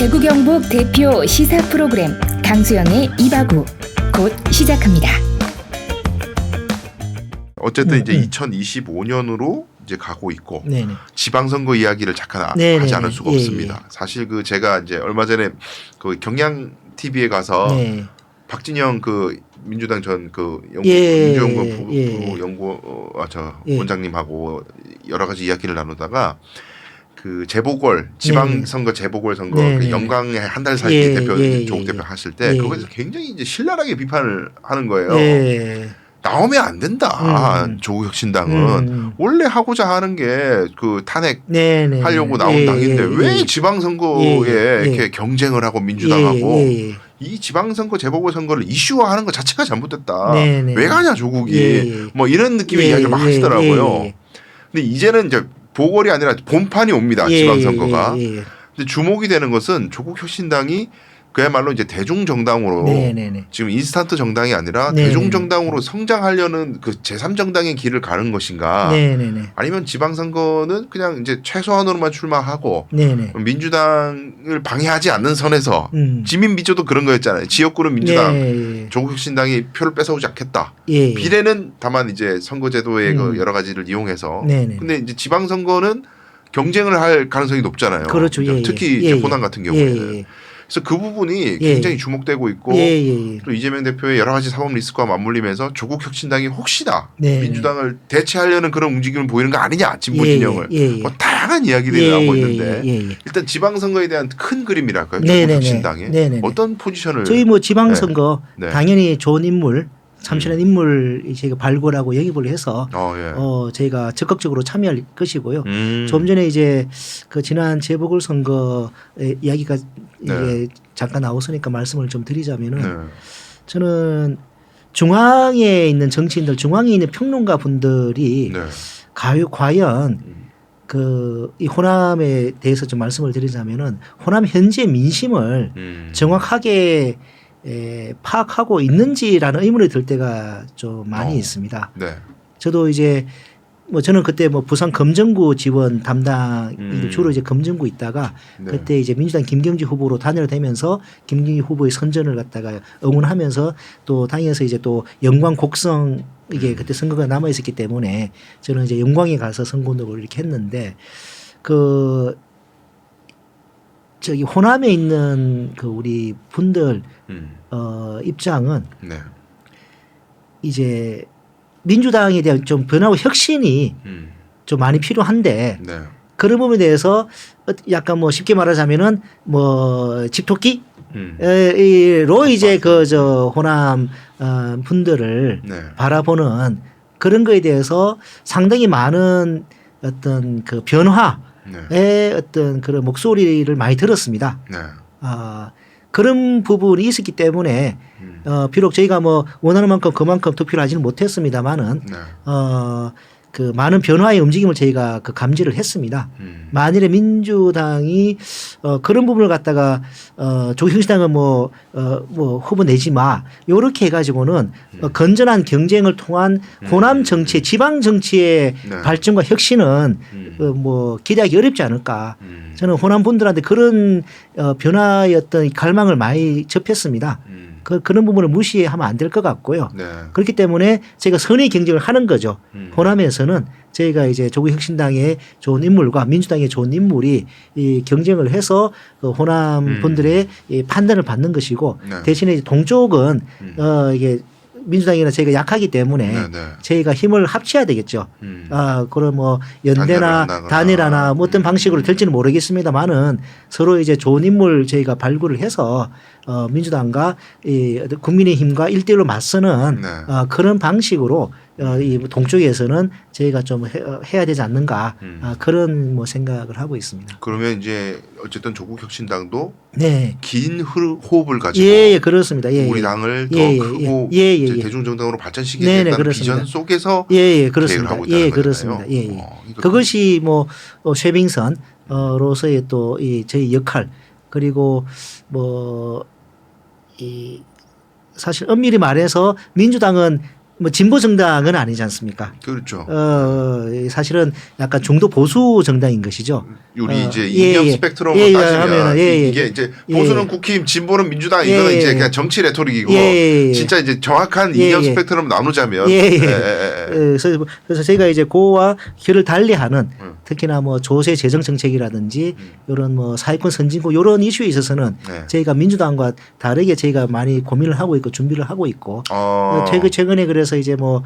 대구 경북 대표 시사 프로그램 강수영의 이바구 곧 시작합니다. 어쨌든 이제 2025년으로 이제 가고 있고 네네. 지방선거 이야기를 잠깐 네네네. 하지 않을 수가 예, 없습니다. 사실 그 제가 이제 얼마 전에 그 경향 TV에 가서 네. 박진영 그 민주당 전 그 민주연구원 부부 연구 예. 원장님하고 여러 가지 이야기를 나누다가 그 재보궐 지방선거 재보궐 선거 그 영광에 한 달 살기 대표 조국 대표 하실 때 그거에서 굉장히 이제 신랄하게 비판을 하는 거예요. 나오면 안 된다. 조국혁신당은 원래 하고자 하는 게 그 탄핵 하려고 나온 당인데 왜 지방선거에 이렇게 경쟁을 하고 민주당하고 이 지방선거 재보궐 선거를 이슈화하는 것 자체가 잘못됐다. 왜 가냐 조국이 뭐 이런 느낌의 이야기를 막 하시더라고요. 근데 이제는 이제 보궐이 아니라 본판이 옵니다. 지방선거가. 근데 주목이 되는 것은 조국혁신당이 그야말로 이제 대중정당으로 지금 인스턴트 정당이 아니라 대중정당으로 성장하려는 그 제3정당의 길을 가는 것인가 아니면 지방선거는 그냥 이제 최소한으로만 출마하고 민주당을 방해하지 않는 선에서 지민비조도 그런 거였잖아요. 지역구는 민주당 조국혁신당이 표를 뺏어오지 않겠다. 비례는 다만 이제 선거제도의 그 여러 가지를 이용해서 근데 이제 지방선거는 경쟁을 할 가능성이 높잖아요. 그렇죠. 특히 이제 호남 같은 경우에는. 그래서 그 부분이 굉장히 주목되고 있고 또 이재명 대표의 여러 가지 사법 리스크와 맞물리면서 조국 혁신당이 혹시나 민주당을 대체하려는 그런 움직임을 보이는 거 아니냐 진보 진영을 뭐 다양한 이야기들이 나오고 있는데 일단 지방선거에 대한 큰 그림이랄까요? 조국 혁신당의 어떤 포지션을 저희 뭐 지방선거 당연히 좋은 인물 참신한 인물 저희가 발굴하고 영입을 해서 저희가 적극적으로 참여할 것이고요. 좀 전에 이제 그 지난 재보궐 선거 이야기가 이게 잠깐 나왔으니까 말씀을 좀 드리자면은 저는 중앙에 있는 정치인들, 중앙에 있는 평론가 분들이 과연 그 이 호남에 대해서 좀 말씀을 드리자면은 호남 현재 민심을 정확하게 파악하고 있는지라는 의문이 들 때가 좀 많이 있습니다. 저도 이제 뭐 저는 그때 뭐 부산 검정구 지원 담당 주로 이제 검정구 있다가 그때 이제 민주당 김경지 후보로 단일화 되면서 김경지 후보의 선전을 갖다가 응원하면서 또 당에서 이제 또 영광 곡성 이게 그때 선거가 남아 있었기 때문에 저는 이제 영광에 가서 선거운동을 이렇게 했는데 그 저기 호남에 있는 그 우리 분들 입장은 이제 민주당에 대한 좀 변화와 혁신이 좀 많이 필요한데 그런 부분에 대해서 약간 뭐 쉽게 말하자면은 뭐 집토끼로 이제 그 저 호남 분들을 바라보는 그런 거에 대해서 상당히 많은 어떤 그 변화의 어떤 그런 목소리를 많이 들었습니다. 그런 부분이 있었기 때문에 비록 저희가 뭐 원하는 만큼 그만큼 투표를 하지는 못했습니다만은 그 많은 변화의 움직임을 저희가 그 감지를 했습니다. 만일에 민주당이 그런 부분을 갖다가 조국혁신당은 뭐 후보 내지 마 요렇게 해가지고는 건전한 경쟁을 통한 호남 정치, 지방 정치의 발전과 혁신은 뭐 기대하기 어렵지 않을까. 저는 호남 분들한테 그런 변화의 어떤 갈망을 많이 접했습니다. 그런 부분을 무시하면 안 될 것 같고요. 그렇기 때문에 저희가 선의 경쟁을 하는 거죠. 호남에서는 저희가 이제 조국혁신당의 좋은 인물과 민주당의 좋은 인물이 이 경쟁을 해서 그 호남 분들의 이 판단을 받는 것이고 대신에 동쪽은 이게 민주당이나 저희가 약하기 때문에 저희가 힘을 합쳐야 되겠죠. 그럼 뭐 연대나 단일화나 뭐 어떤 방식으로 될지는 모르겠습니다만은 서로 이제 좋은 인물 저희가 발굴을 해서 민주당과 이 국민의힘과 1대1로 맞서는 그런 방식으로 이 동쪽에서는 저희가 좀 해야 되지 않는가 그런 뭐 생각을 하고 있습니다. 그러면 이제 어쨌든 조국혁신당도 긴 호흡을 가지고 그렇습니다. 우리 당을 더 크고 이제 대중정당으로 발전시키겠다는 비전 속에서 그렇습니다. 하고 있다는 그렇습니다. 그것이 뭐 쉐빙선으로서의 또 이 저희 역할 그리고 뭐 이 사실 엄밀히 말해서 민주당은 뭐 진보 정당은 아니지 않습니까? 그렇죠. 사실은 약간 중도 보수 정당인 것이죠. 우리 이제 이념 스펙트럼으로 따지면 이게 이제 보수는 국힘, 진보는 민주당 이거는 이제 그냥 정치 레토릭이고 진짜 이제 정확한 이념 스펙트럼 나누자면 그래서 저희가 이제 그와 결을 달리하는 특히나 뭐 조세 재정 정책이라든지 이런 뭐 사회권 선진국 이런 이슈에 있어서는 저희가 민주당과 다르게 저희가 많이 고민을 하고 있고 준비를 하고 있고 최근에 그래서 이제 뭐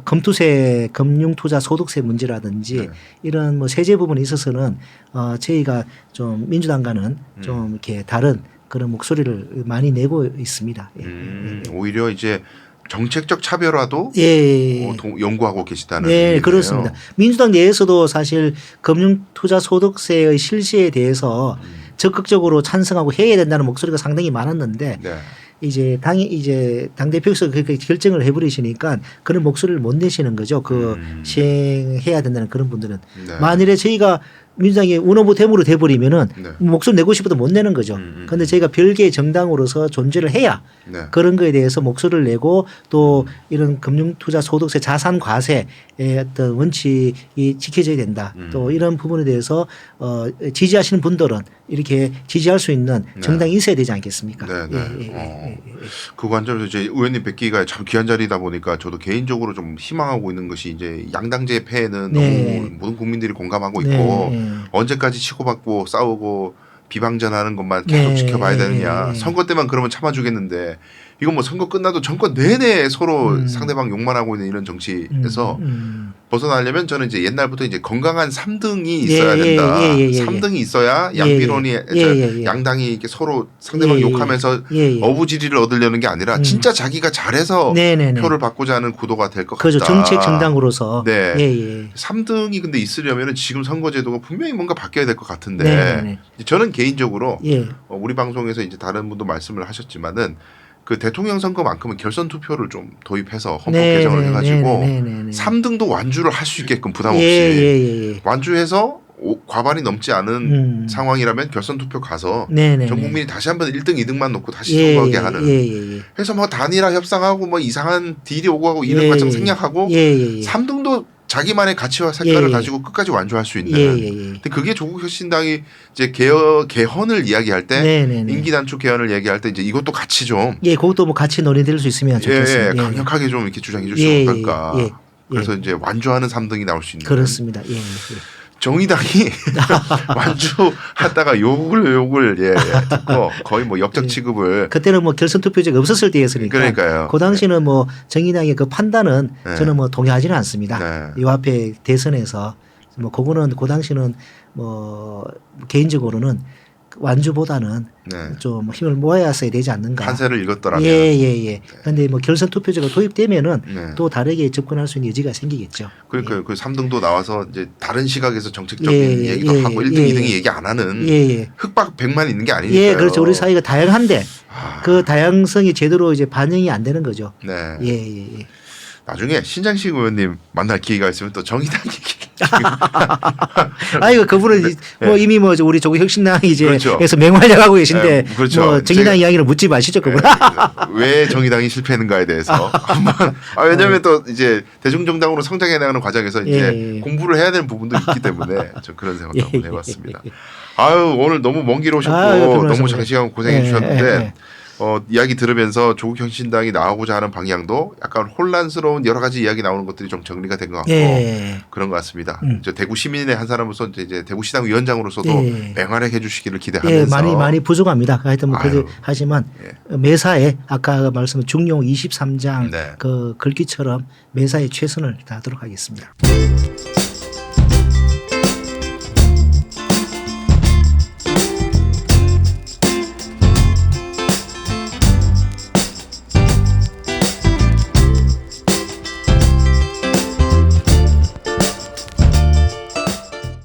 금투세, 금융투자 소득세 문제라든지 이런 뭐 세제 부분에 있어서는 저희가 좀 민주당과는 좀 이렇게 다른 그런 목소리를 많이 내고 있습니다. 오히려 이제 정책적 차별화도 연구하고 계시다는 네, 그렇습니다. 민주당 내에서도 사실 금융투자소득세의 실시에 대해서 적극적으로 찬성하고 해야 된다는 목소리가 상당히 많았는데 이제 당 대표께서 그렇게 결정을 해버리시니까 그런 목소리를 못 내시는 거죠. 시행해야 된다는 그런 분들은 만일에 저희가 민주당이 운후부 대무로 돼버리면은 목소리 내고 싶어도 못 내는 거죠. 그런데 저희가 별개의 정당으로서 존재를 해야 그런 거에 대해서 목소리를 내고 또 이런 금융투자 소득세 자산 과세의 어떤 원칙이 지켜져야 된다. 또 이런 부분에 대해서 지지하시는 분들은 이렇게 지지할 수 있는 정당이 있어야 되지 않겠습니까? 그 관점에서 이제 의원님 뵙기가 참 귀한 자리다 보니까 저도 개인적으로 좀 희망하고 있는 것이 이제 양당제 폐해는 너무 모든 국민들이 공감하고 있고 언제까지 치고받고 싸우고 비방전하는 것만 계속 지켜봐야 되느냐. 선거 때만 그러면 참아주겠는데 이건 뭐 선거 끝나도 정권 내내 서로 상대방 욕만 하고 있는 이런 정치에서 벗어나려면 저는 이제 옛날부터 이제 건강한 3등이 있어야 된다. 3등이 있어야 양비론이 양당이 이렇게 서로 상대방 욕하면서 어부지리를 얻으려는 게 아니라 진짜 자기가 잘해서 표를 받고자 하는 구도가 될 것 같다. 그렇죠. 정책 정당으로서. 3등이 근데 있으려면 지금 선거제도가 분명히 뭔가 바뀌어야 될 것 같은데 저는 개인적으로 우리 방송에서 이제 다른 분도 말씀을 하셨지만은 그 대통령 선거만큼은 결선 투표를 좀 도입해서 헌법 개정을 해가지고 3등도 완주를 할 수 있게끔 부담 없이 완주해서 과반이 넘지 않은 상황이라면 결선 투표 가서 전 국민이 다시 한번 1등, 2등만 놓고 다시 선거하게 하는 해서 뭐 단일화 협상하고 뭐 이상한 딜이 오고 하고 이런 과정 생략하고 3등도 자기만의 가치와 색깔을 가지고 끝까지 완주할 수 있는. 근데 그게 조국혁신당이 이제 개헌을 이야기할 때 임기 단축 개헌을 얘기할 때 이제 이것도 같이 좀 그것도 뭐 같이 논의될 수 있으면 좋겠습니다. 강력하게 좀 이렇게 주장해 주시면 어떨까. 그래서 이제 완주하는 3등이 나올 수 있는. 그렇습니다. 정의당이 완주하다가 욕을 듣고 거의 뭐 역적 취급을 그때는 뭐 결선 투표제가 없었을 때였으니까 그러니까요. 그 당시는 뭐 정의당의 그 판단은 저는 뭐 동의하지는 않습니다. 이 앞에 대선에서 뭐 그거는 그 당시는 뭐 개인적으로는 완주보다는 좀 힘을 모아야 되지 않는가. 판세를 읽었더라면. 그런데 뭐 결선 투표제가 도입되면은 또 다르게 접근할 수 있는 여지가 생기겠죠. 그러니까 그 3등도 나와서 이제 다른 시각에서 정책적인 얘기도 하고 1등, 2등이 얘기 안 하는 흑박 100만 있는 게 아니니까요. 그렇죠. 우리 사회가 다양한데 그 다양성이 제대로 이제 반영이 안 되는 거죠. 나중에 신장식 의원님 만날 기회가 있으면 또 정의당 얘기. 아이고 그분은 뭐 이미 뭐 우리 조국혁신당 이제 그래서 맹활약하고 계신데 뭐 정의당 이야기를 묻지 마시죠 그분. 왜 정의당이 실패했는가에 대해서 한번 왜냐하면 또 이제 대중정당으로 성장해 나가는 과정에서 이제 공부를 해야 되는 부분도 있기 때문에 저 그런 생각도 한번 해봤습니다. 아유 오늘 너무 먼 길 오셨고 너무 장시간 고생해 주셨는데. 이야기 들으면서 조국혁신당이 나오고자 하는 방향도 약간 혼란스러운 여러 가지 이야기 나오는 것들이 좀 정리가 된 것 같고 그런 것 같습니다. 저 대구 시민의 한 사람으로서 이제 대구시당 위원장으로서도 맹활약해 주시기를 기대하면서 많이 부족합니다. 하여튼 뭐 하지만 매사에 아까 말씀한 중용 23장 그 글귀처럼 매사에 최선을 다하도록 하겠습니다.